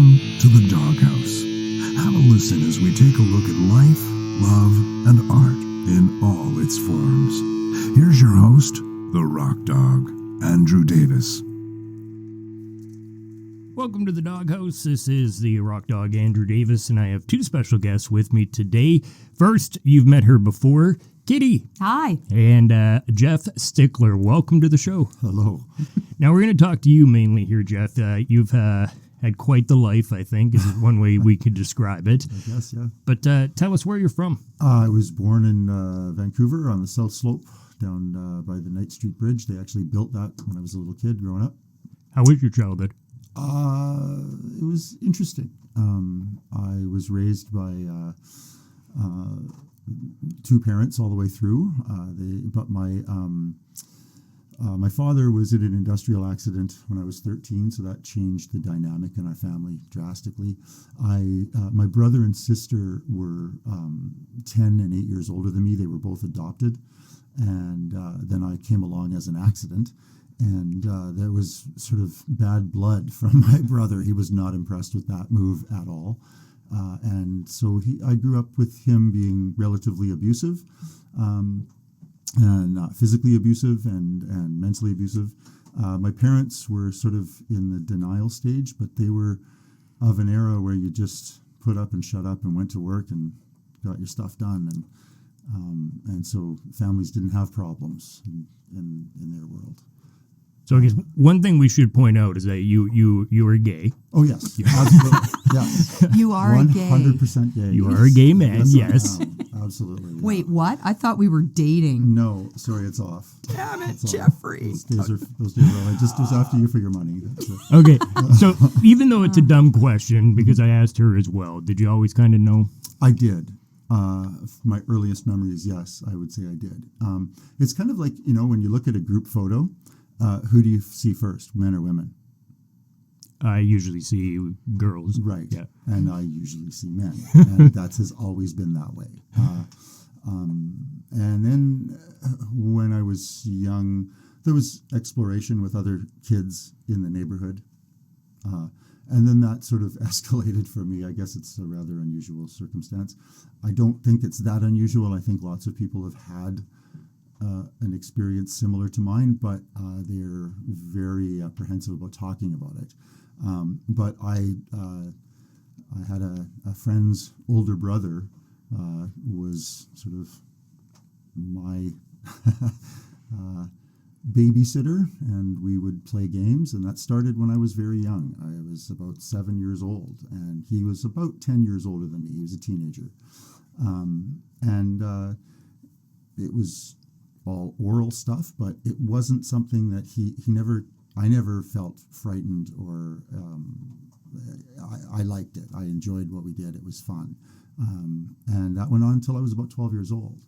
Welcome to the Doghouse. Have a listen as we take a look at life, love, and art in all its forms. Here's your host, the Rock Dog, Andrew Davis. Welcome to the Doghouse. This is the Rock Dog, Andrew Davis, and I have two special guests with me today. First, you've met her before, Kitty. Hi. And Jeff Stickler. Welcome to the show. Hello. Now, we're going to talk to you mainly here, Jeff. You've had quite the life, I think, is one way we could describe it. I guess, yeah. But tell us where you're from. I was born in Vancouver on the South Slope down by the Knight Street Bridge. They actually built that when I was a little kid growing up. How was your childhood? It was interesting. I was raised by two parents all the way through. My father was in an industrial accident when I was 13, so that changed the dynamic in our family drastically. My brother and sister were 10 and 8 years older than me. They were both adopted, and then I came along as an accident. And there was sort of bad blood from my brother. He was not impressed with that move at all. And so I grew up with him being relatively abusive, and physically abusive and mentally abusive. My parents were sort of in the denial stage, but they were of an era where you just put up and shut up and went to work and got your stuff done. And so families didn't have problems in their world. So I guess one thing we should point out is that you are gay. Oh, yes. Absolutely. Yes. You are 100% gay. You are a gay man, yes. Absolutely. Yeah. Wait, what? I thought we were dating. No, sorry, it's off. Damn it, It's off. Jeffrey. Those days are I just was after you for your money. That's it. Okay, so even though it's a dumb question, because I asked her as well, did you always kind of know? I did. My earliest memories, yes, I would say I did. It's kind of like, when you look at a group photo, who do you see first, men or women? I usually see girls. Right. Yeah. And I usually see men. And that has always been that way. And then when I was young, there was exploration with other kids in the neighborhood. And then that sort of escalated for me. I guess it's a rather unusual circumstance. I don't think it's that unusual. I think lots of people have had an experience similar to mine, but they're very apprehensive about talking about it. But I had a friend's older brother was sort of my babysitter, and we would play games, and that started when I was very young. I was about 7 years old, and he was about 10 years older than me. He was a teenager. It was all oral stuff, but it wasn't something that I never felt frightened or I liked it. I enjoyed what we did. It was fun. And that went on until I was about 12 years old.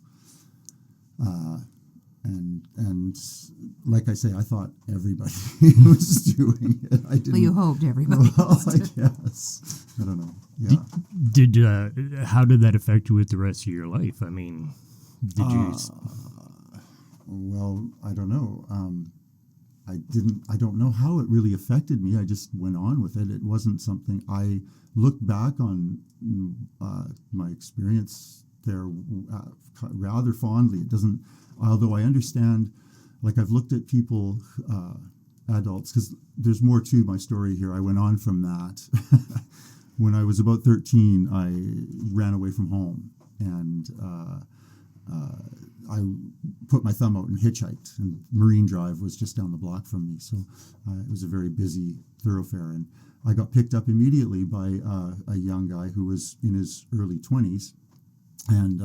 And like I say, I thought everybody was doing it. I didn't. Well, you hoped everybody was. I guess. I don't know. Yeah. How did that affect you with the rest of your life? I mean, did you... Well, I don't know. I don't know how it really affected me. I just went on with it. It wasn't something I look back on my experience there rather fondly. It doesn't, although I understand, like I've looked at people, adults, because there's more to my story here. I went on from that. When I was about 13, I ran away from home, and I put my thumb out and hitchhiked, and Marine Drive was just down the block from me. So it was a very busy thoroughfare, and I got picked up immediately by a young guy who was in his early 20s, and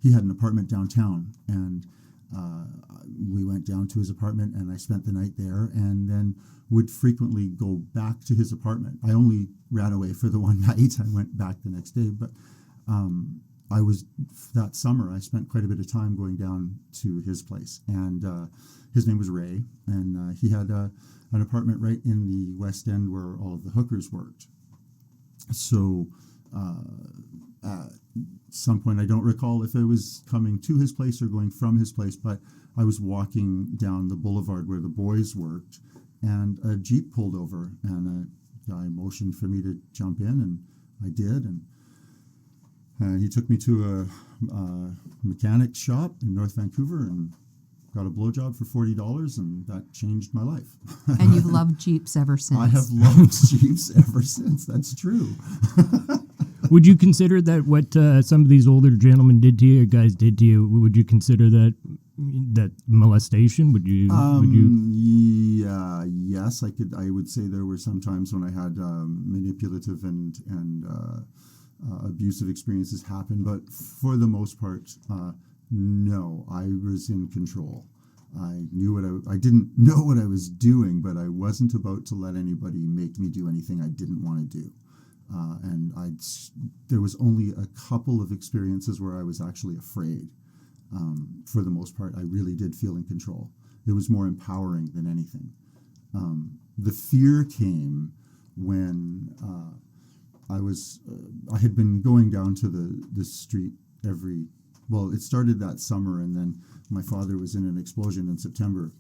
he had an apartment downtown, and we went down to his apartment, and I spent the night there, and then would frequently go back to his apartment. I only ran away for the one night. I went back the next day, but that summer, I spent quite a bit of time going down to his place, and his name was Ray, and he had an apartment right in the West End where all of the hookers worked. So at some point, I don't recall if I was coming to his place or going from his place, but I was walking down the boulevard where the boys worked, and a Jeep pulled over, and guy motioned for me to jump in, and I did. And he took me to a mechanic shop in North Vancouver and got a blowjob for $40, and that changed my life. And you've loved Jeeps ever since. I have loved Jeeps ever since. That's true. Would you consider that what some of these older gentlemen did to you, guys did to you? Would you consider that molestation? Would you? Yeah, yes, I could. I would say there were some times when I had manipulative and abusive experiences happen, but for the most part, no, I was in control. I knew I didn't know what I was doing, but I wasn't about to let anybody make me do anything I didn't want to do. And there was only a couple of experiences where I was actually afraid. For the most part, I really did feel in control. It was more empowering than anything. The fear came when I had been going down to the street it started that summer, and then my father was in an explosion in September.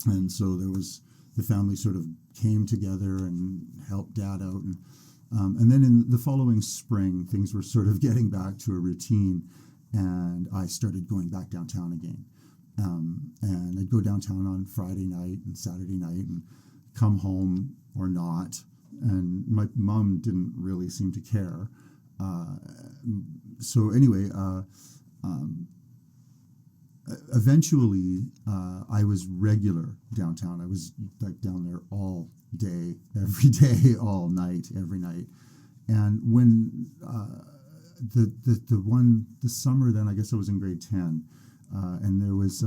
And so the family sort of came together and helped Dad out. And then in the following spring, things were sort of getting back to a routine, and I started going back downtown again. And I'd go downtown on Friday night and Saturday night and come home or not. And my mom didn't really seem to care. So anyway, eventually I was regular downtown. I was like down there all day, every day, all night, every night. And when the summer then, I guess I was in grade 10, and there was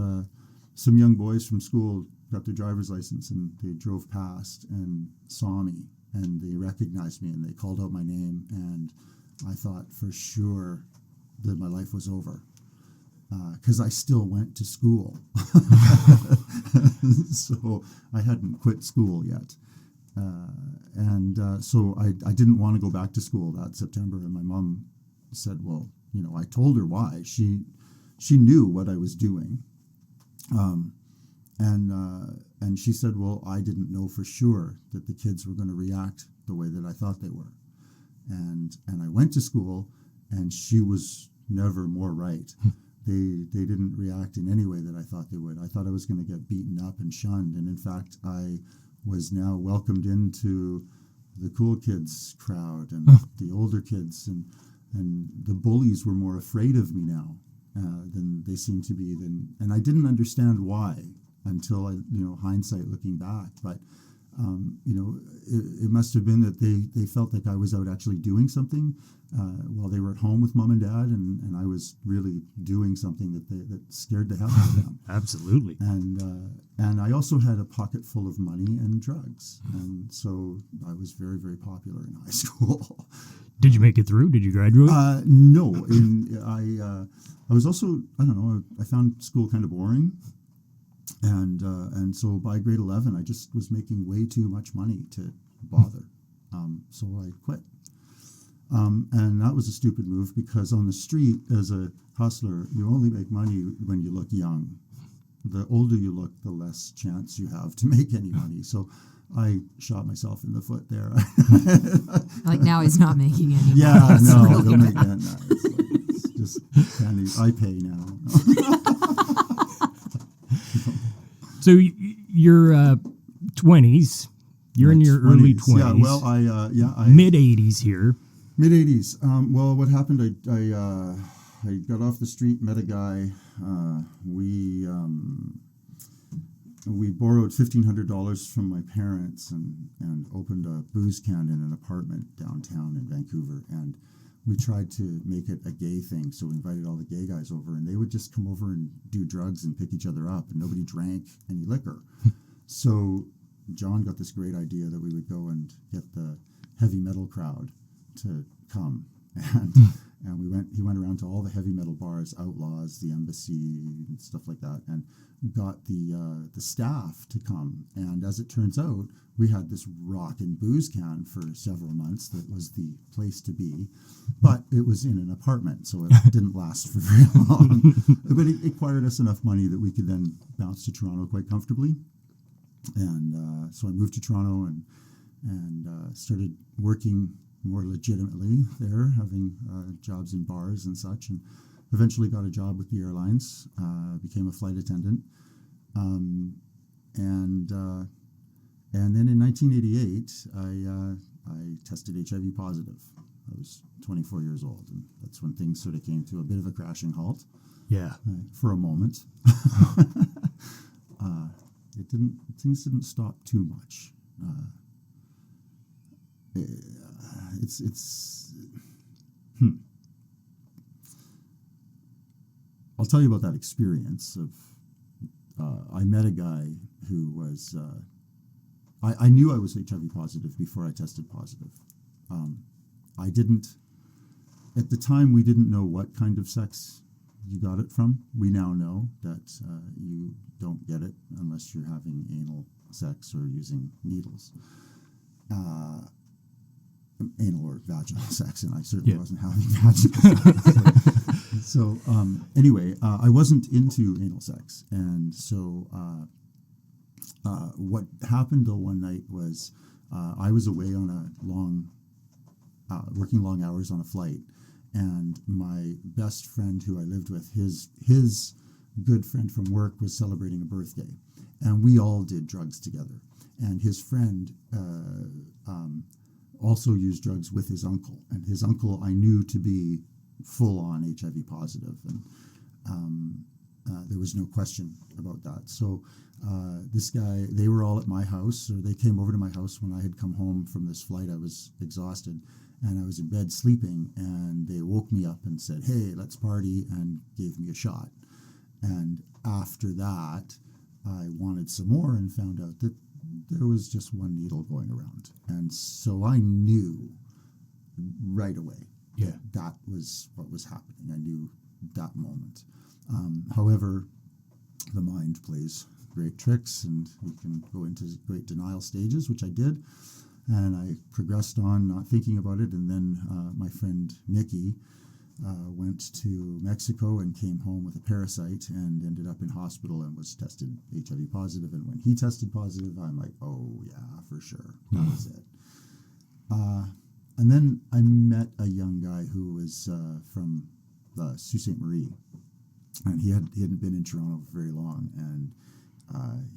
some young boys from school got their driver's license, and they drove past and saw me, and they recognized me, and they called out my name, and I thought for sure that my life was over, because I still went to school. So I hadn't quit school yet. So I didn't want to go back to school that September, and my mom said, well, I told her why. She knew what I was doing. And she said, well, I didn't know for sure that the kids were going to react the way that I thought they were. And I went to school, and she was never more right. They didn't react in any way that I thought they would. I thought I was going to get beaten up and shunned. And in fact, I was now welcomed into the cool kids crowd and the older kids, and the bullies were more afraid of me now than they seemed to be. And I didn't understand why until hindsight looking back. But it must have been that they felt like I was out actually doing something while they were at home with mom and dad, and I was really doing something that scared the hell out of them. Absolutely. And I also had a pocket full of money and drugs, and so I was very, very popular in high school. Did you make it through? Did you graduate? No. I was also, I don't know, I found school kind of boring. And so by grade 11, I just was making way too much money to bother. So I quit. And that was a stupid move, because on the street as a hustler, you only make money when you look young. The older you look, the less chance you have to make any money. So I shot myself in the foot there. Like now he's not making any money. Yeah, It's no, really they'll make bad. that. It's just candy. I pay now. So you're 20s. You're in your early 20s. Yeah, well, I mid 80s here. Mid 80s. Well, what happened? I got off the street, met a guy. We borrowed $1,500 from my parents and opened a booze can in an apartment downtown in Vancouver. And we tried to make it a gay thing, so we invited all the gay guys over, and they would just come over and do drugs and pick each other up, and nobody drank any liquor. So John got this great idea that we would go and get the heavy metal crowd to come, and he went around to all the heavy metal bars, Outlaws, the Embassy, and stuff like that, and got the staff to come. And as it turns out, we had this rockin' booze can for several months that was the place to be, but it was in an apartment, so it didn't last for very long. But it acquired us enough money that we could then bounce to Toronto quite comfortably. And so I moved to Toronto, and started working more legitimately there, having jobs in bars and such, and eventually got a job with the airlines, became a flight attendant, and then in 1988 I tested HIV positive. I was 24 years old, and that's when things sort of came to a bit of a crashing halt. Yeah. For a moment. Things didn't stop too much. I'll tell you about that experience of, I met a guy who was, I knew I was HIV positive before I tested positive. I didn't, at the time we didn't know what kind of sex you got it from. We now know that you don't get it unless you're having anal sex or using needles. Anal or vaginal sex, and I certainly wasn't having vaginal sex. So anyway, I wasn't into anal sex, and so what happened one night was I was away on a long, working long hours on a flight, and my best friend who I lived with, his good friend from work was celebrating a birthday, and we all did drugs together. And his friend also used drugs with his uncle, and his uncle I knew to be full-on HIV positive, and there was no question about that. So this guy, they were all at my house, or they came over to my house when I had come home from this flight. I was exhausted, and I was in bed sleeping, and they woke me up and said, "Hey, let's party," and gave me a shot. And after that, I wanted some more and found out that there was just one needle going around. And so I knew right away that was what was happening. I knew that moment. However, the mind plays great tricks, and we can go into great denial stages, which I did. And I progressed on not thinking about it. And then my friend Nikki went to Mexico and came home with a parasite and ended up in hospital and was tested HIV positive. And when he tested positive, I'm like, oh, yeah, for sure. That was it. And then I met a young guy who was from Sault Ste. Marie. And he hadn't been in Toronto for very long. And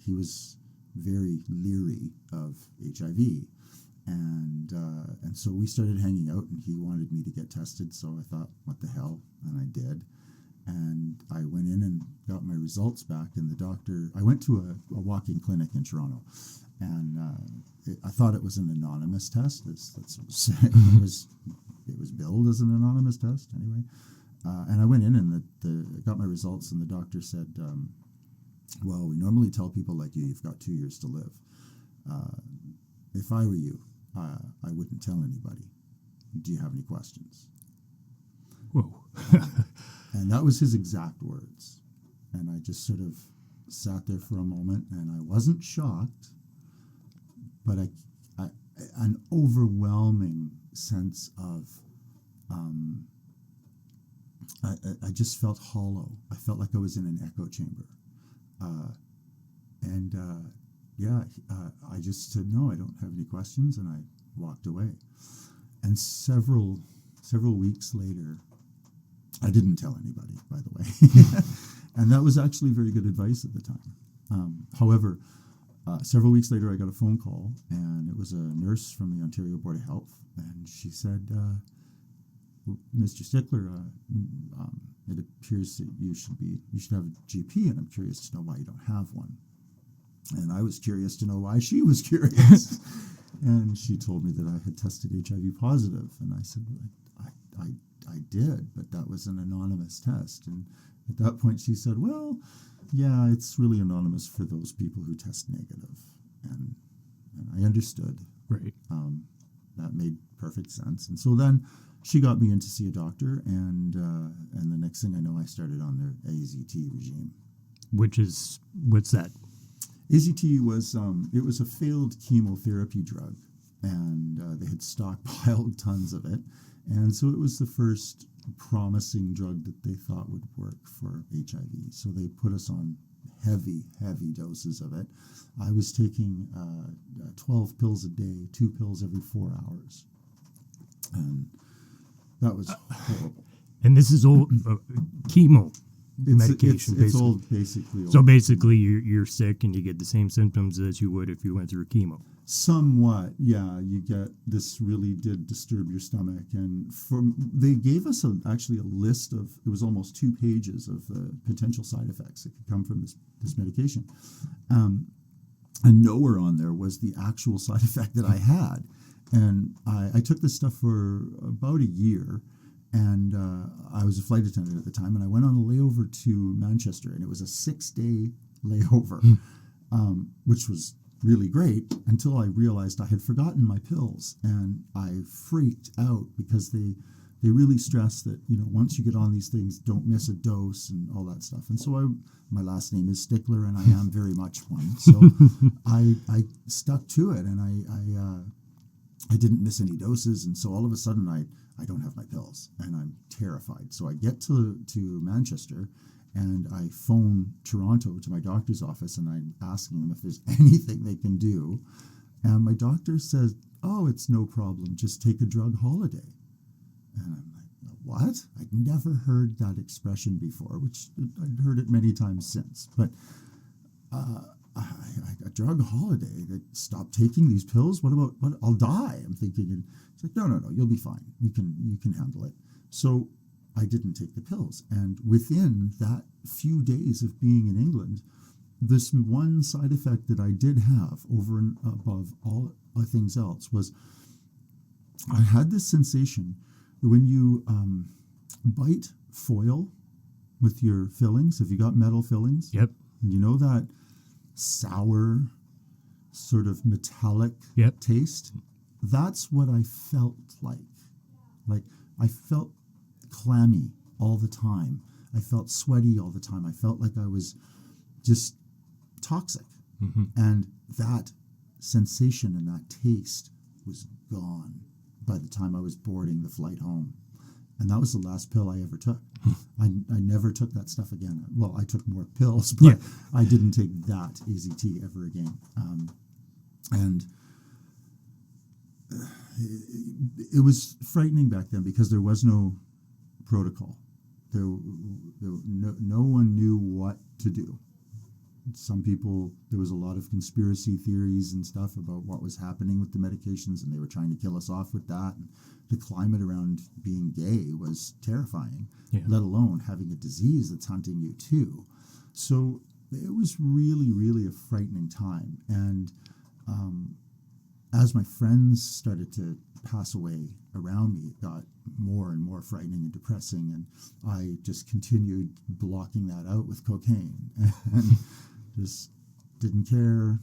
he was very leery of HIV. And so we started hanging out, and he wanted me to get tested. So I thought, what the hell? And I did. And I went in and got my results back. And the doctor, I went to a walk-in clinic in Toronto, and I thought it was an anonymous test. That's what it was saying. It was billed as an anonymous test anyway. And I went in and got my results, and the doctor said, well, we normally tell people like you've got 2 years to live. If I were you, I wouldn't tell anybody. Do you have any questions? Whoa. And that was his exact words. And I just sort of sat there for a moment, and I wasn't shocked, but an overwhelming sense of, I just felt hollow. I felt like I was in an echo chamber. I just said, no, I don't have any questions, and I walked away. And several weeks later, I didn't tell anybody, by the way. And that was actually very good advice at the time. However, several weeks later, I got a phone call, and it was a nurse from the Ontario Board of Health, and she said, Mr. Stickler, it appears that you should have a GP, and I'm curious to know why you don't have one. And I was curious to know why she was curious. And she told me that I had tested HIV positive. And I said, I did, but that was an anonymous test. And at that point she said, well, yeah, it's really anonymous for those people who test negative. And I understood. Right. That made perfect sense. And so then she got me in to see a doctor, and the next thing I know, I started on their AZT regime. What's that? AZT was it was a failed chemotherapy drug, and they had stockpiled tons of it, and so it was the first promising drug that they thought would work for HIV. So they put us on heavy doses of it. I was taking 12 pills a day, 2 pills every 4 hours. And that was horrible. And this is old chemo medication, It's old, basically. So basically, you're sick and you get the same symptoms as you would if you went through chemo. Somewhat, yeah. You get this really did disturb your stomach, and they gave us actually a list of, it was almost 2 pages of potential side effects that could come from this medication, and nowhere on there was the actual side effect that I had. And I took this stuff for about a year, and I was a flight attendant at the time, and I went on a layover to Manchester, and it was a 6-day layover, which was really great until I realized I had forgotten my pills, and I freaked out because they really stress that, once you get on these things, don't miss a dose and all that stuff. And so my last name is Stickler, and I am very much one. So I stuck to it, and I didn't miss any doses. And so all of a sudden I don't have my pills, and I'm terrified. So I get to Manchester, and I phone Toronto to my doctor's office, and I'm asking them if there's anything they can do. And my doctor says, "Oh, it's no problem. Just take a drug holiday." And I'm like, "What?" I'd never heard that expression before, which I'd heard it many times since. But a drug holiday? Stop taking these pills? What? I'll die. I'm thinking. And it's like, no, you'll be fine. You can handle it. So I didn't take the pills. And within that few days of being in England, this one side effect that I did have over and above all things else was I had this sensation that when you bite foil with your fillings, if you got metal fillings, Yep. you know that sour, sort of metallic taste? That's what I felt like. Like, I felt clammy all the time. I felt sweaty all the time. I felt like I was just toxic. Mm-hmm. And that sensation and that taste was gone by the time I was boarding the flight home. And that was the last pill I ever took. I never took that stuff again. Well, I took more pills, but I didn't take that AZT ever again. And it was frightening back then because there was no protocol. No one knew what to do. Some people, there was a lot of conspiracy theories and stuff about what was happening with the medications, and they were trying to kill us off with that. And the climate around being gay was terrifying, let alone having a disease that's hunting you too. So it was really, really a frightening time. And as my friends started to pass away around me, it got more and more frightening and depressing. And I just continued blocking that out with cocaine and just didn't care,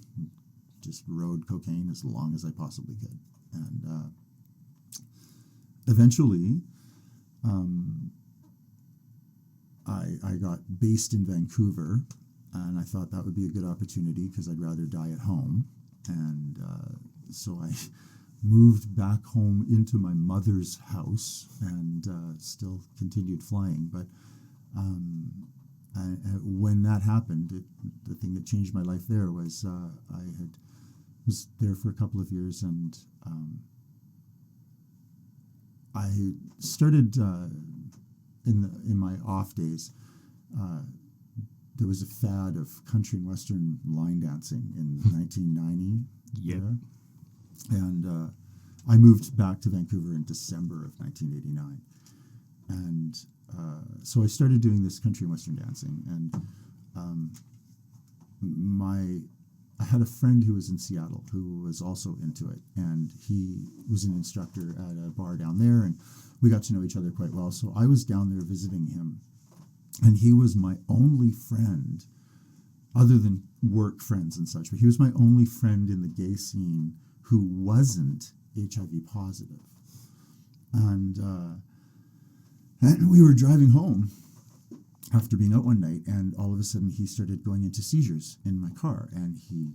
just rode cocaine as long as I possibly could. And eventually, I got based in Vancouver, and I thought that would be a good opportunity because I'd rather die at home. And so I moved back home into my mother's house and still continued flying. But when that happened, the thing that changed my life there was I was there for a couple of years, and I started in my off days. There was a fad of country and western line dancing in 1990. Yeah. And I moved back to Vancouver in December of 1989. And so I started doing this country and western dancing. And I had a friend who was in Seattle who was also into it. And he was an instructor at a bar down there. And we got to know each other quite well. So I was down there visiting him. And he was my only friend, other than work friends and such, but he was my only friend in the gay scene who wasn't HIV positive. And we were driving home after being out one night, and all of a sudden he started going into seizures in my car, and he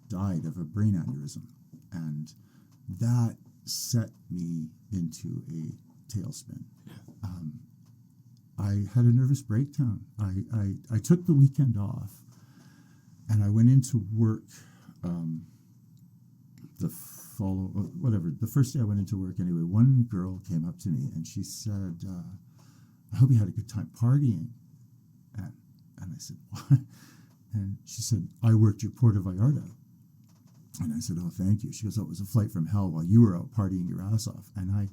died of a brain aneurysm. And that set me into a tailspin. I had a nervous breakdown. I took the weekend off, And I went into work the first day I went into work anyway. One girl came up to me and she said, I hope you had a good time partying. And I said, what? And she said, I worked your Puerto Vallarta. And I said, oh, thank you. She goes, oh, it was a flight from hell while you were out partying your ass off. And I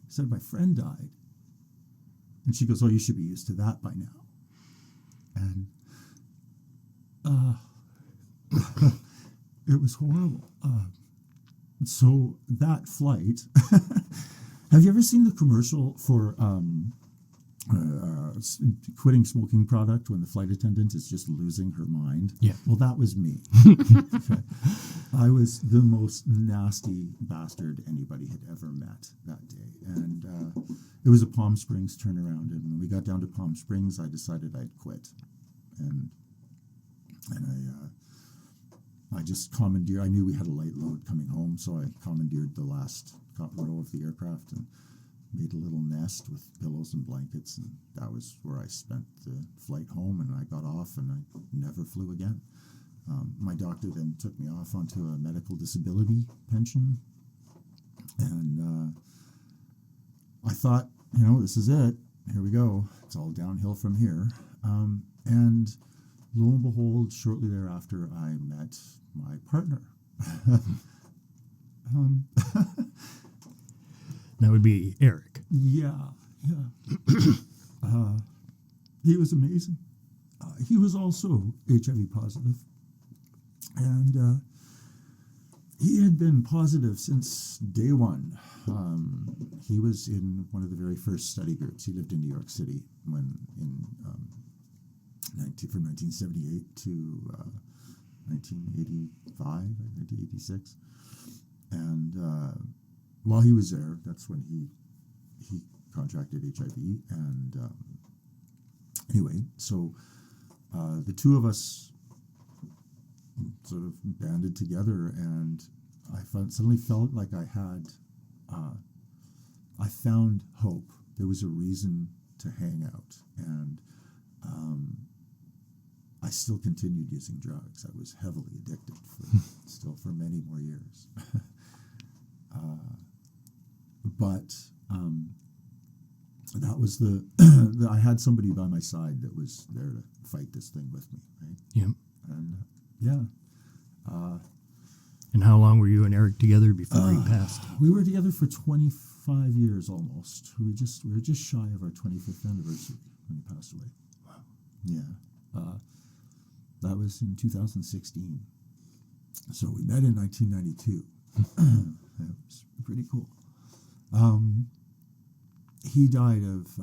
said, my friend died. And she goes, oh, you should be used to that by now. And it was horrible. So that flight, have you ever seen the commercial for quitting smoking product when the flight attendant is just losing her mind? Yeah. Well, that was me. Okay. I was the most nasty bastard anybody had ever met that day. And it was a Palm Springs turnaround. And when we got down to Palm Springs, I decided I'd quit. And I just commandeered. I knew we had a light load coming home, so I commandeered the last row of the aircraft and made a little nest with pillows and blankets, and that was where I spent the flight home. And I got off, and I never flew again. My doctor then took me off onto a medical disability pension, and I thought, this is it. Here we go. It's all downhill from here. And lo and behold, shortly thereafter, I met my partner. That would be Eric. Yeah. He was amazing. He was also HIV positive. And he had been positive since day one. He was in one of the very first study groups. He lived in New York City from 1978 to 1985, 1986. And while he was there, that's when he contracted HIV. And anyway, so the two of us sort of banded together, and I suddenly felt like I found hope. There was a reason to hang out, and I still continued using drugs. I was heavily addicted for many more years. But that was I had somebody by my side that was there to fight this thing with me, right? Yeah. And yeah. And how long were you and Eric together before he passed? We were together for 25 years almost. We were just shy of our 25th anniversary when he passed away. Wow. Yeah. That was in 2016. So we met in 1992. That was pretty cool. He died of,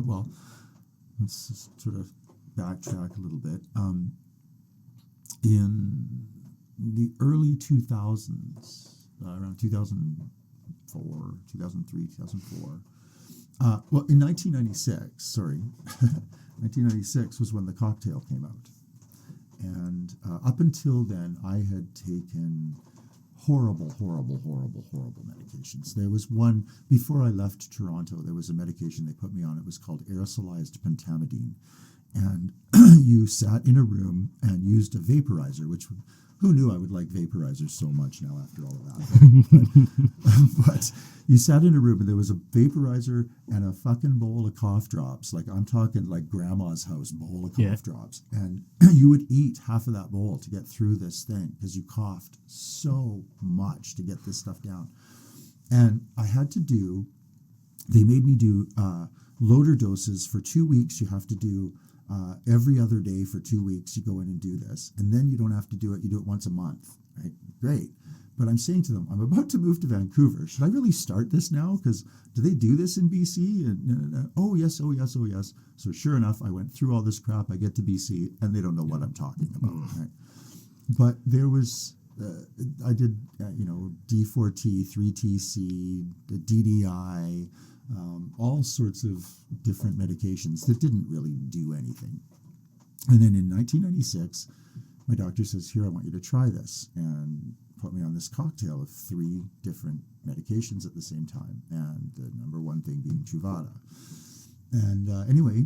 well, let's just sort of backtrack a little bit. In the early 2000s, around 2004, 2003, 2004, well, in 1996, 1996 was when the cocktail came out. And up until then, I had taken horrible medications. There was one, before I left Toronto, there was a medication they put me on. It was called aerosolized pentamidine. And you sat in a room and used a vaporizer, which, who knew I would like vaporizers so much now after all of that? But you sat in a room and there was a vaporizer and a fucking bowl of cough drops. Like, I'm talking like grandma's house bowl of cough drops. And you would eat half of that bowl to get through this thing because you coughed so much to get this stuff down. And I had to they made me do loader doses for 2 weeks. You have to do every other day for 2 weeks. You go in and do this. And then you don't have to do it. You do it once a month. Right? Great. But I'm saying to them, I'm about to move to Vancouver. Should I really start this now? Because do they do this in BC? And, oh, yes. So sure enough, I went through all this crap. I get to BC, and they don't know what I'm talking about. Right? But there was, I did, D4T, 3TC, the DDI, all sorts of different medications that didn't really do anything. And then in 1996, my doctor says, here, I want you to try this, and put me on this cocktail of 3 different medications at the same time, and the number one thing being Truvada. And anyway,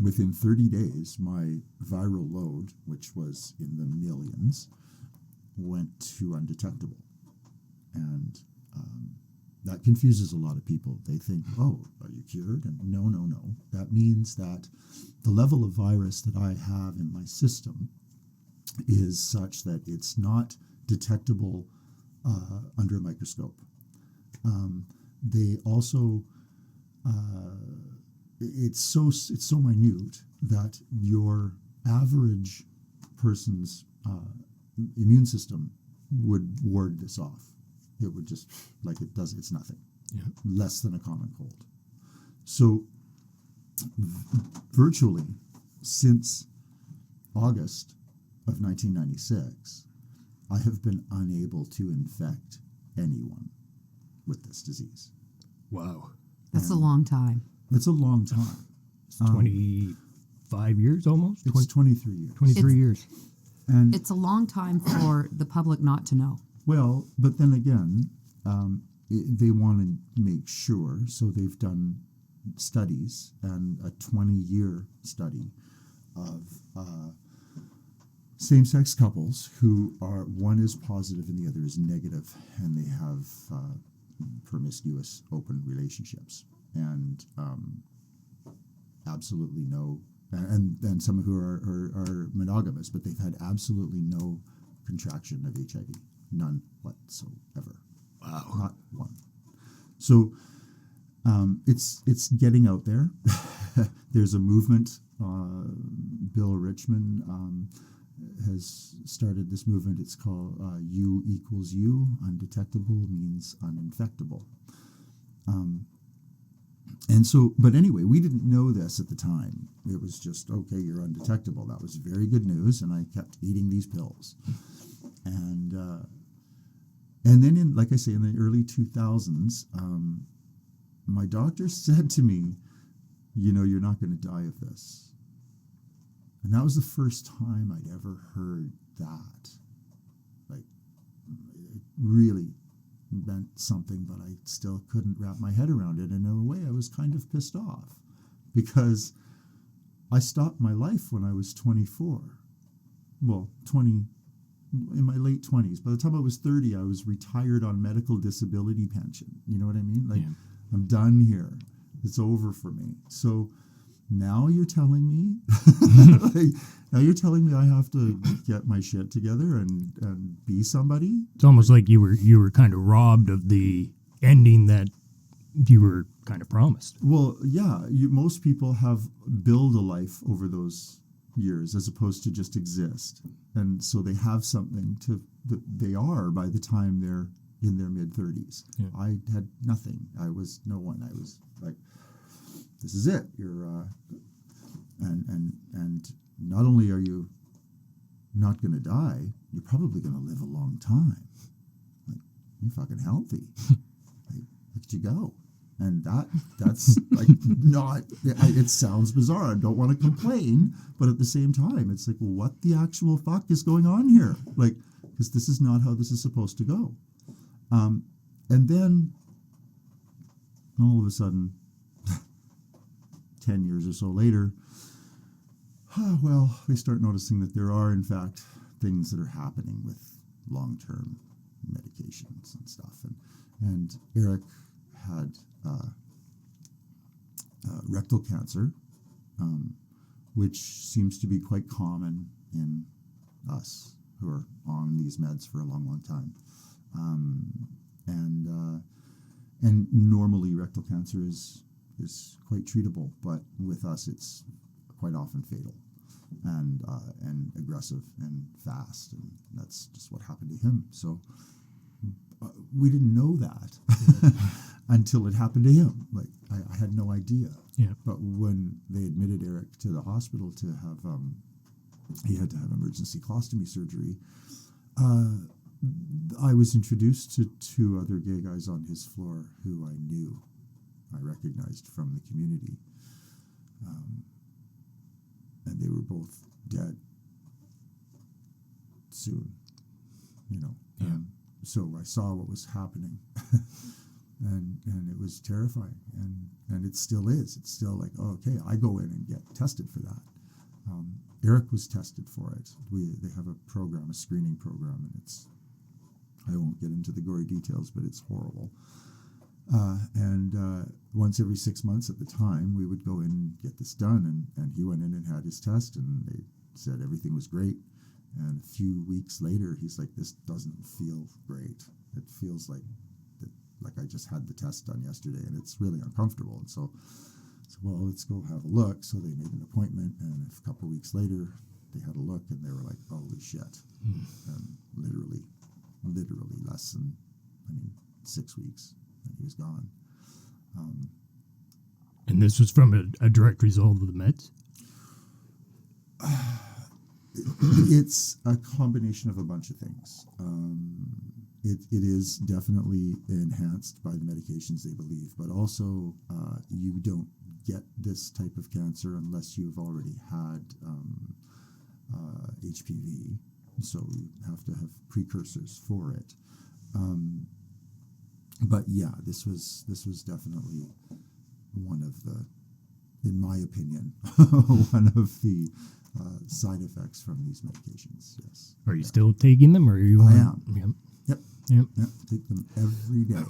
within 30 days, my viral load, which was in the millions, went to undetectable. And that confuses a lot of people. They think, oh, are you cured? And no. That means that the level of virus that I have in my system is such that it's not detectable under a microscope. They also, it's so minute that your average person's immune system would ward this off. It would just, like it does, it's nothing. Yeah. Less than a common cold. So virtually since August of 1996, I have been unable to infect anyone with this disease. Wow. That's a long time. It's a long time. 25 years almost? It's 23 years. 23 years. And It's a long time for the public not to know. well, but then again, they want to make sure, so they've done studies, and a 20-year study of same-sex couples who are, one is positive and the other is negative, and they have promiscuous open relationships, and absolutely no, and some who are monogamous, but they've had absolutely no contraction of HIV, none whatsoever. Wow. Not one. So it's getting out there. There's a movement. Bill Richmond has started this movement. It's called U equals U. Undetectable means uninfectable. And so, but anyway, we didn't know this at the time. It was just, okay, you're undetectable. That was very good news, and I kept eating these pills. And then, in, like I say, in the early 2000s, my doctor said to me, you're not going to die of this. And that was the first time I'd ever heard that. Like, it really meant something, but I still couldn't wrap my head around it. And in a way, I was kind of pissed off because I stopped my life when I was 24. Well, 20, in my late 20s. By the time I was 30, I was retired on medical disability pension. You know what I mean? Like, yeah. I'm done here. It's over for me. So now you're telling me, now you're telling me I have to get my shit together and be somebody? It's almost like you were kind of robbed of the ending that you were kind of promised. Well, yeah. Most people have built a life over those years as opposed to just exist. And so they have something that they are by the time they're in their mid-30s. Yeah. I had nothing. I was no one. I was like, this is it. You're and not only are you not going to die, you're probably going to live a long time. Like, you're fucking healthy. Like, look at you go. And that's like not, it sounds bizarre. I don't want to complain, but at the same time, it's like, well, what the actual fuck is going on here? Like, because this is not how this is supposed to go. And then all of a sudden, 10 years or so later, well, we start noticing that there are, in fact, things that are happening with long-term medications and stuff. And Eric had rectal cancer, which seems to be quite common in us who are on these meds for a long, long time. And normally rectal cancer is quite treatable, but with us it's quite often fatal and aggressive and fast, and that's just what happened to him. So we didn't know that until it happened to him. Like, I had no idea. Yeah. But when they admitted Eric to the hospital to have, he had to have emergency colostomy surgery, I was introduced to two other gay guys on his floor who I recognized from the community. And they were both dead soon, Yeah. So I saw what was happening. and it was terrifying, and it still is. It's still like, oh, okay, I go in and get tested for that. Eric was tested for it. They have a program, a screening program, and I won't get into the gory details, but it's horrible. And once every 6 months at the time, we would go in and get this done, and he went in and had his test, and they said everything was great. And a few weeks later, he's like, this doesn't feel great. It feels like I just had the test done yesterday, and it's really uncomfortable. And so, well, let's go have a look. So they made an appointment, and a couple of weeks later, they had a look, and they were like, holy shit. And literally less than, 6 weeks, and he was gone. And this was from a direct result of the meds? It's a combination of a bunch of things. It is definitely enhanced by the medications, they believe, but also you don't get this type of cancer unless you've already had HPV, so you have to have precursors for it. But yeah, this was definitely one of the, in my opinion, one of the side effects from these medications. Yes. Are you still taking them, or are you? I am. Yep. Yep. Take them every day,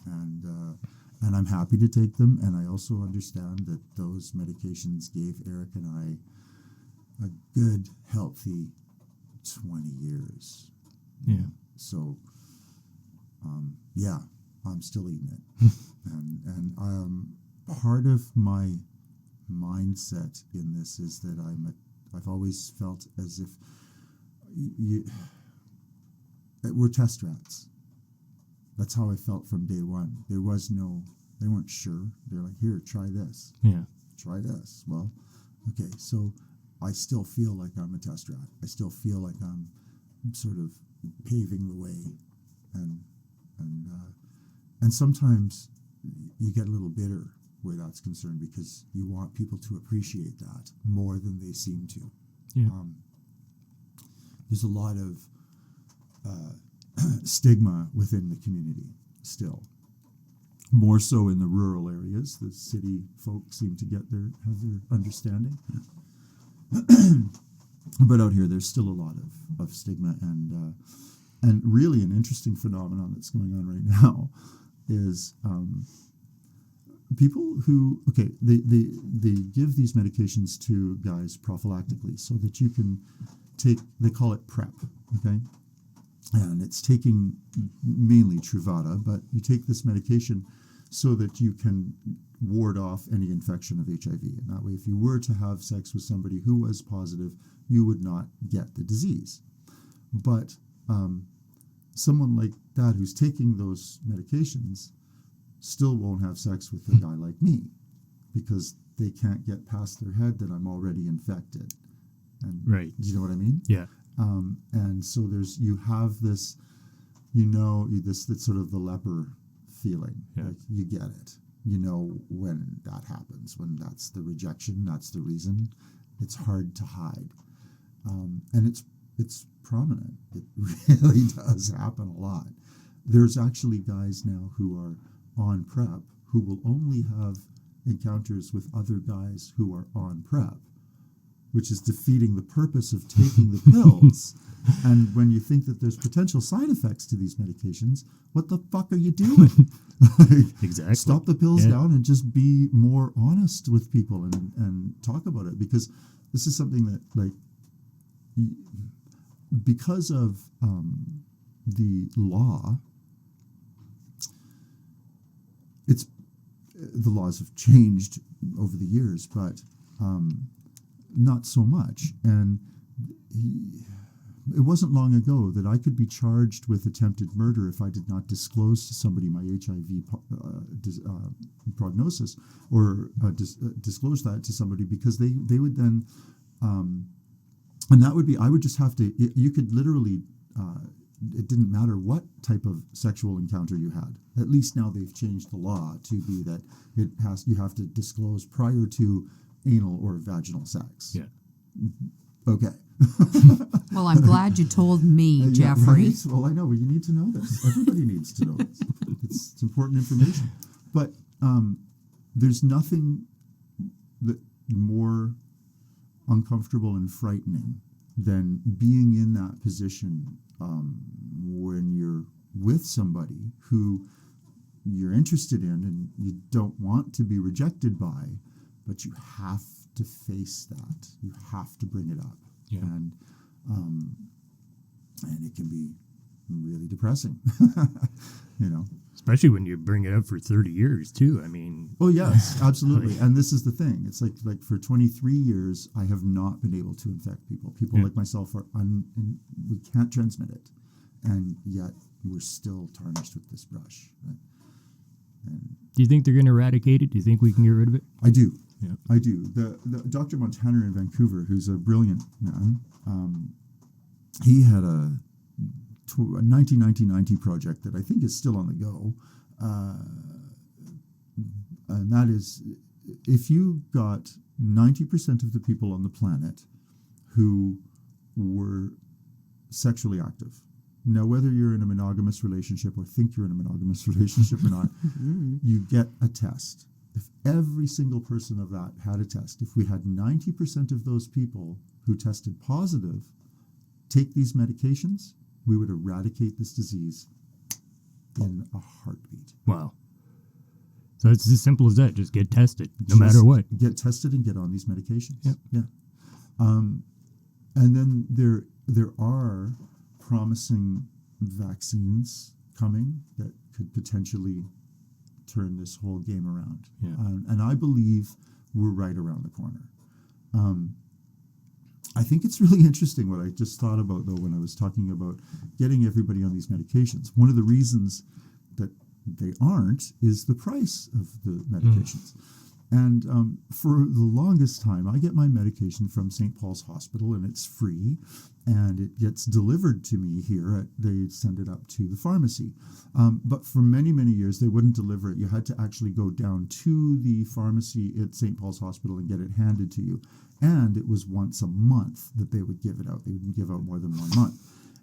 and I'm happy to take them. And I also understand that those medications gave Eric and I a good, healthy 20 years. Yeah. So, yeah, I'm still eating it, and part of my mindset in this is that I've always felt as if we're test rats. That's how I felt from day one. They weren't sure. They're like, here, try this. Yeah. Try this. Well, okay, so I still feel like I'm a test rat. I still feel like I'm sort of paving the way, and sometimes you get a little bitter where that's concerned, because you want people to appreciate that more than they seem to. Yeah. There's a lot of stigma within the community still, more so in the rural areas. The city folk seem to have their understanding, but out here there's still a lot of stigma, and really an interesting phenomenon that's going on right now is people who, they give these medications to guys prophylactically so that you can take, they call it PrEP, okay? And it's taking mainly Truvada, but you take this medication so that you can ward off any infection of HIV. And that way, if you were to have sex with somebody who was positive, you would not get the disease. But someone like that who's taking those medications still won't have sex with a guy like me, because they can't get past their head that I'm already infected. And right. Do you know what I mean? Yeah. And so you have this, this sort of the leper feeling. Yeah. Like you get it. You know when that happens, when that's the rejection, that's the reason. It's hard to hide. And it's prominent. It really does happen a lot. There's actually guys now who are on PrEP who will only have encounters with other guys who are on PrEP, which is defeating the purpose of taking the pills. And when you think that there's potential side effects to these medications, what the fuck are you doing? Exactly. Stop the pills down and just be more honest with people and talk about it, because this is something that, like, because of the law, the laws have changed over the years, but not so much. And it wasn't long ago that I could be charged with attempted murder if I did not disclose to somebody my HIV prognosis, or disclose that to somebody, because they would then, and that would be, I would just have to, you could literally, it didn't matter what type of sexual encounter you had. At least now they've changed the law to be that you have to disclose prior to anal or vaginal sex. Yeah. Okay. Well, I'm glad you told me, Jeffrey. Right? Well, I know. Well, you need to know this. Everybody needs to know this. it's important information. But there's nothing that more uncomfortable and frightening than being in that position when you're with somebody who you're interested in and you don't want to be rejected by, but you have to face that. You have to bring it up. Yeah. And it can be really depressing, you know. Especially when you bring it up for 30 years, too. I mean... Oh, yes, absolutely. And this is the thing. It's like for 23 years, I have not been able to infect people. People like myself are and we can't transmit it. And yet we're still tarnished with this brush. Right? And do you think they're going to eradicate it? Do you think we can get rid of it? I do. Yeah. I do. The Dr. Montana in Vancouver, who's a brilliant man, he had a 1990 project that I think is still on the go. And that is, if you got 90% of the people on the planet who were sexually active, now whether you're in a monogamous relationship or think you're in a monogamous relationship or not, you get a test. If every single person of that had a test, if we had 90% of those people who tested positive take these medications, we would eradicate this disease in a heartbeat. Wow. So it's as simple as that. Just get tested, no matter what. Get tested and get on these medications. Yep. Yeah. And then there are promising vaccines coming that could potentially turn this whole game around. Yeah. And I believe we're right around the corner. I think it's really interesting what I just thought about, though, when I was talking about getting everybody on these medications. One of the reasons that they aren't is the price of the medications. And for the longest time, I get my medication from St. Paul's Hospital, and it's free, and it gets delivered to me here. They send it up to the pharmacy. But for many, many years, they wouldn't deliver it. You had to actually go down to the pharmacy at St. Paul's Hospital and get it handed to you. And it was once a month that they would give it out. They wouldn't give out more than 1 month.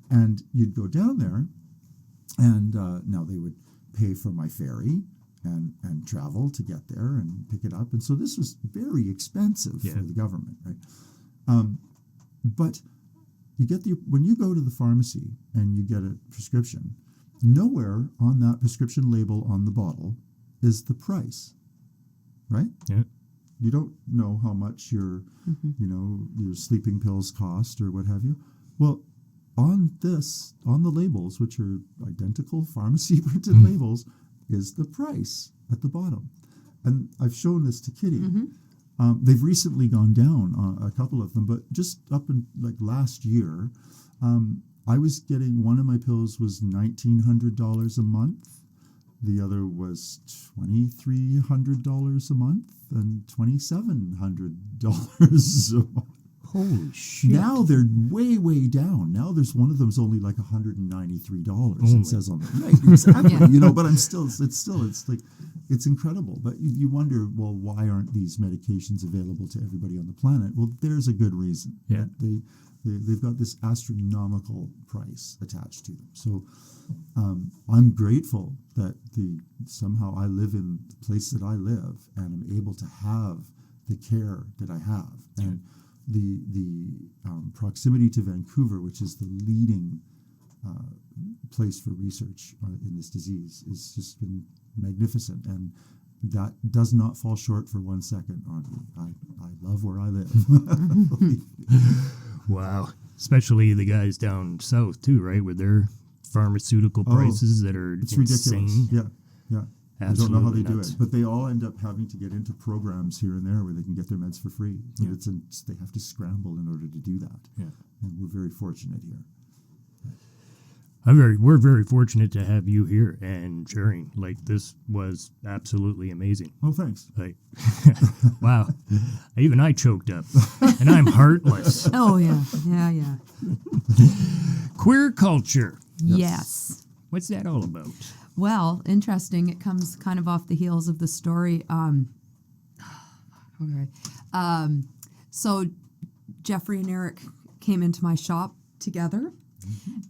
And you'd go down there, and now they would pay for my ferry and travel to get there and pick it up. And so this was very expensive for the government, right? But you get when you go to the pharmacy and you get a prescription, nowhere on that prescription label on the bottle is the price, right? Yeah. You don't know how much your sleeping pills cost or what have you. Well, on the labels, which are identical pharmacy printed labels, is the price at the bottom. And I've shown this to Kitty. They've recently gone down, a couple of them, but just up in like last year, I was getting, one of my pills was $1,900 a month. The other was $2,300 a month and $2,700 a month. Holy shit. Now they're way, way down. Now there's one of them's only like $193. It says on the right. Exactly. But it's incredible. But you wonder, well, why aren't these medications available to everybody on the planet? Well, there's a good reason. Yeah. They've got this astronomical price attached to them. So I'm grateful that somehow I live in the place that I live and am able to have the care that I have. And the proximity to Vancouver, which is the leading place for research in this disease, has just been magnificent. And that does not fall short for 1 second on me. I love where I live. Wow. Especially the guys down south, too, right? With their pharmaceutical prices that are it's insane. Ridiculous. Yeah. Absolutely I don't know how they nuts. do it, but they all end up having to get into programs here and there where they can get their meds for free. Yeah. They have to scramble in order to do that. Yeah. And we're very fortunate here. We're very fortunate to have you here and sharing. Like, this was absolutely amazing. Oh, thanks. Like, wow. Even I choked up, and I'm heartless. Oh, yeah. Yeah. Queer culture. Yes. What's that all about? Well, interesting. It comes kind of off the heels of the story. So Jeffrey and Eric came into my shop together,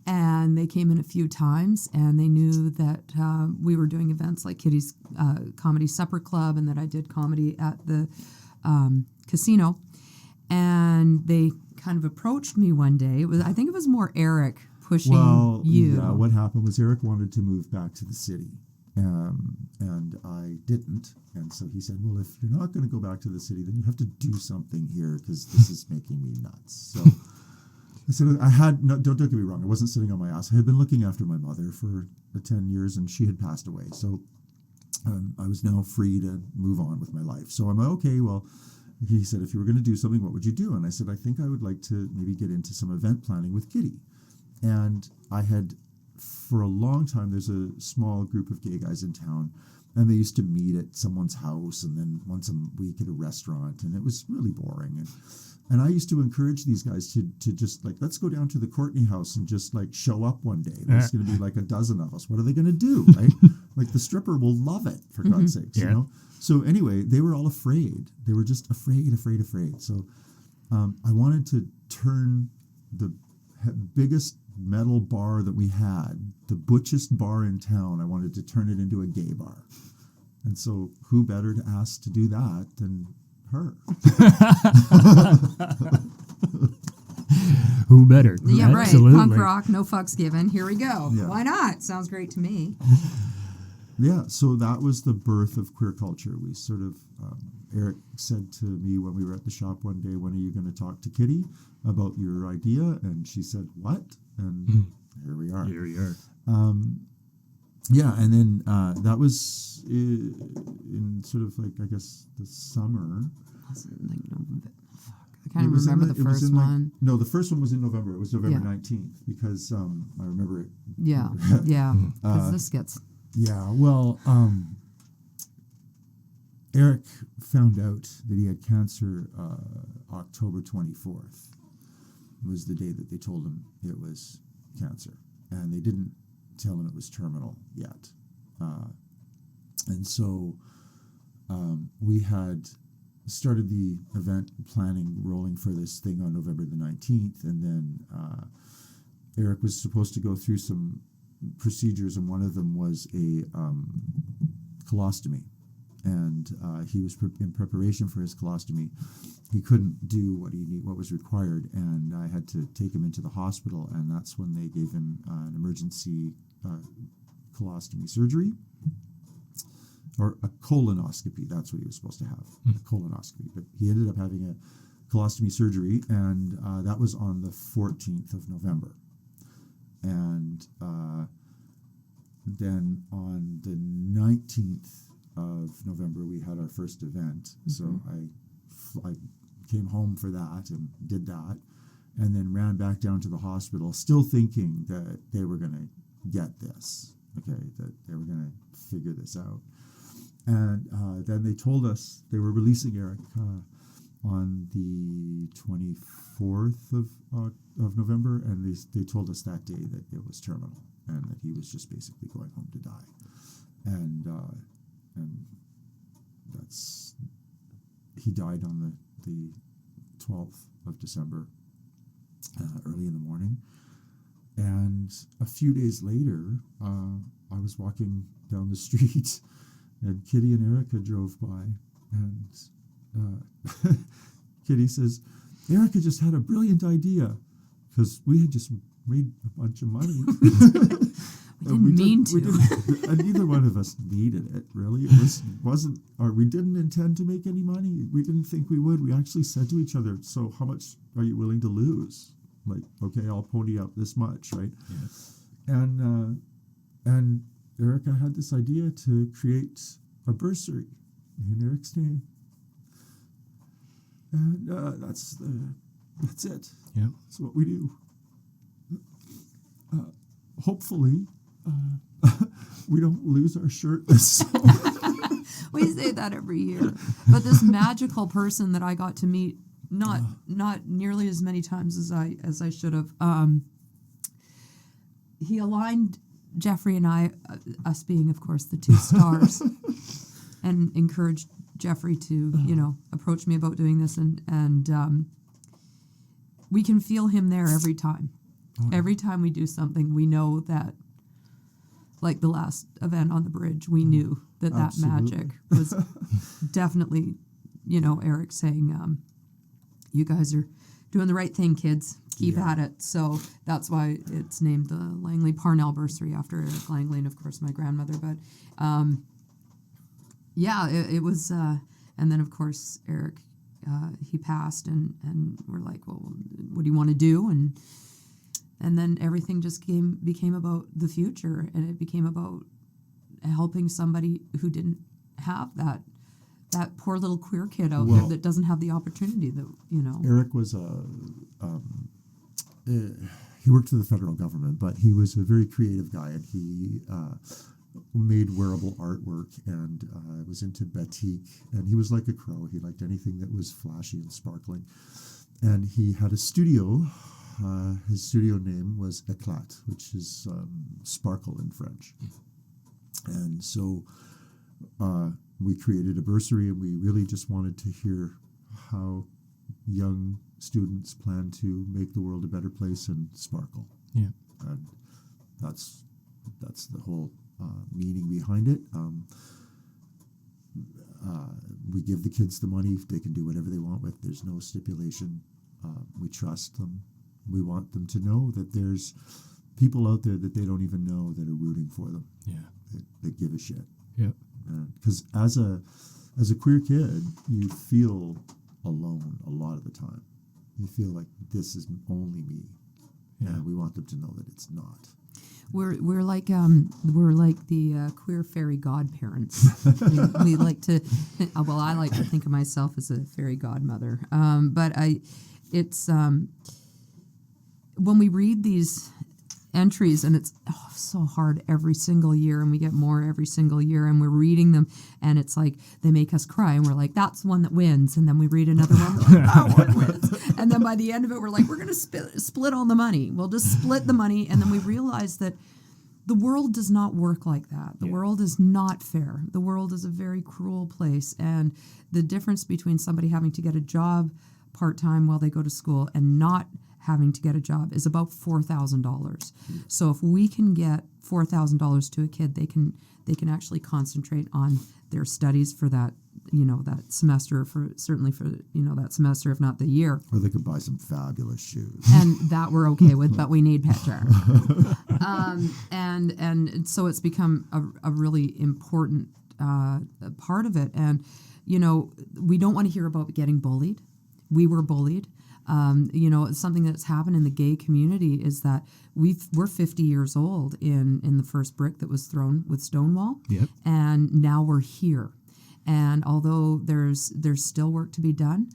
And they came in a few times, and they knew that we were doing events like Kitty's Comedy Supper Club, and that I did comedy at the casino. And they kind of approached me one day. I think it was more Eric pushing you. Yeah, what happened was Eric wanted to move back to the city. And I didn't. And so he said, well, if you're not going to go back to the city, then you have to do something here because this is making me nuts. So I said, don't get me wrong, I wasn't sitting on my ass. I had been looking after my mother for 10 years and she had passed away. So I was now free to move on with my life. So I'm like, okay, well, he said, if you were going to do something, what would you do? And I said, I think I would like to maybe get into some event planning with Kitty. And I had, for a long time, there's a small group of gay guys in town, and they used to meet at someone's house and then once a week at a restaurant, and it was really boring. And I used to encourage these guys to just like, let's go down to the Courtney house and just like show up one day. There's going to be like a dozen of us. What are they going to do, right? Like the stripper will love it, for God's sakes, you know? So anyway, they were all afraid. They were just afraid. So I wanted to turn the biggest metal bar that we had, the butchest bar in town, I wanted to turn it into a gay bar. And so who better to ask to do that than her? Who better? Yeah, Absolutely. right. Punk rock, no fucks given. Here we go. Yeah. Why not? Sounds great to me. Yeah, so that was the birth of queer culture. We sort of, Eric said to me when we were at the shop one day, when are you going to talk to Kitty about your idea? And she said, what? And here we are. Yeah, and then that was in sort of like, I guess, the summer. I can't even remember the first one. No, the first one was in November. It was November 19th because I remember it. Yeah, because this gets... Yeah, well, Eric found out that he had cancer October 24th. Was the day that they told him it was cancer. And they didn't tell him it was terminal yet. And so we had started the event planning rolling for this thing on November the 19th. And then Eric was supposed to go through some procedures, and one of them was a colostomy. And he was in preparation for his colostomy. He couldn't do what was required, and I had to take him into the hospital, and that's when they gave him an emergency colostomy surgery, or a colonoscopy. That's what he was supposed to have, a colonoscopy. But he ended up having a colostomy surgery, and that was on the 14th of November. And then on the 19th of November, we had our first event. So I came home for that and did that, and then ran back down to the hospital, still thinking that they were going to get this, that they were going to figure this out. And then they told us they were releasing Eric on the 24th of November, and they told us that day that it was terminal and that he was just basically going home to die. And he died on the 12th of December, early in the morning. And a few days later, I was walking down the street, and Kitty and Erica drove by, and Kitty says, Erica just had a brilliant idea, because we had just made a bunch of money. We didn't mean to. And neither one of us needed it, really. We didn't intend to make any money. We didn't think we would. We actually said to each other, so how much are you willing to lose? Like, okay, I'll pony up this much, right? Yes. And Erica had this idea to create a bursary in Eric's name. And that's it. Yeah. That's what we do. Hopefully, we don't lose our shirt this summer. We say that every year. But this magical person that I got to meet, not nearly as many times as I should have, he aligned Jeffrey and I, us being, of course, the two stars, and encouraged Jeffrey to, approach me about doing this, and we can feel him there every time. Every time we do something, we know that, like the last event on the bridge, we knew that Absolutely. magic was definitely, Eric saying, you guys are doing the right thing, kids. Keep at it. So that's why it's named the Langley Parnell Bursary after Eric Langley and, of course, my grandmother. But, it was, and then, of course, Eric, he passed, and we're like, well, what do you want to do? And then everything just became about the future, and it became about helping somebody who didn't have that poor little queer kid out there that doesn't have the opportunity that, Eric was he worked for the federal government, but he was a very creative guy, and he made wearable artwork and was into batik, and he was like a crow. He liked anything that was flashy and sparkling. And he had a studio. His studio name was Éclat, which is sparkle in French. And so we created a bursary, and we really just wanted to hear how young students plan to make the world a better place and sparkle. Yeah. And that's the whole meaning behind it. We give the kids the money. They can do whatever they want with. There's no stipulation. We trust them. We want them to know that there's people out there that they don't even know that are rooting for them. Yeah. That give a shit. Yeah. Because as a queer kid, you feel alone a lot of the time. You feel like this is only me. Yeah. And we want them to know that it's not. We're like the queer fairy godparents. we like to, I like to think of myself as a fairy godmother. But it's when we read these entries, and it's so hard every single year, and we get more every single year, and we're reading them, and it's like they make us cry, and we're like, that's one that wins. And then we read another one, we're like, that one wins. And then by the end of it, we're like, we're going to split all the money. We'll just split the money. And then we realize that the world does not work like that. The world is not fair. The world is a very cruel place. And the difference between somebody having to get a job part-time while they go to school and not having to get a job is about $4,000. So if we can get $4,000 to a kid, they can actually concentrate on their studies for that, that semester, certainly for that semester, if not the year. Or they could buy some fabulous shoes. And that we're okay with, but we need picture. And so it's become a really important part of it. And, we don't want to hear about getting bullied. We were bullied. Something that's happened in the gay community is that we're 50 years old in the first brick that was thrown with Stonewall. Yep. And now we're here. And although there's still work to be done,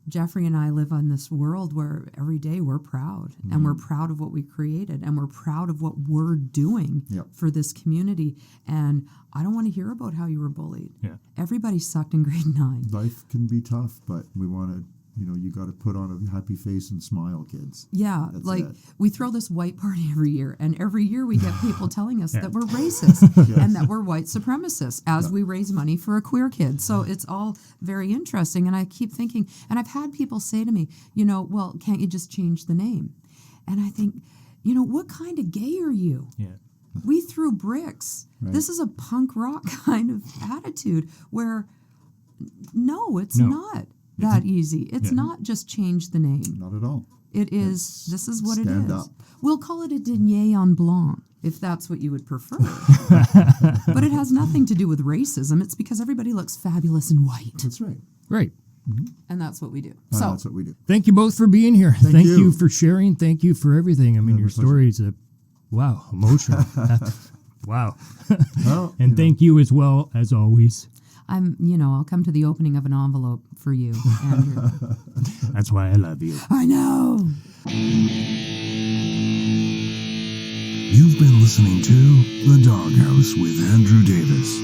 Jeffrey and I live on this world where every day we're proud, and we're proud of what we created, and we're proud of what we're doing for this community. And I don't want to hear about how you were bullied. Yeah. Everybody sucked in grade 9. Life can be tough, but we want to, you got to put on a happy face and smile, kids. Yeah, That's like it. we throw this white party every year, and every year we get people telling us that we're racist and that we're white supremacists as we raise money for a queer kid. So it's all very interesting, and I keep thinking, and I've had people say to me, well, can't you just change the name? And I think, what kind of gay are you? Yeah. We threw bricks. Right. This is a punk rock kind of attitude where, no, it's not that easy. It's not just change the name. Not at all. It is, this is what it stand is. up. We'll call it a denier en blanc, if that's what you would prefer. But it has nothing to do with racism. It's because everybody looks fabulous in white. That's right. Right. And that's what we do. So that's what we do. Thank you both for being here. Thank you. you for sharing. Thank you for everything. I mean, your story is emotional. Wow. Well, And thank you as well, as always. I'll come to the opening of an envelope for you, Andrew. That's why I love you. I know. You've been listening to The Doghouse with Andrew Davis.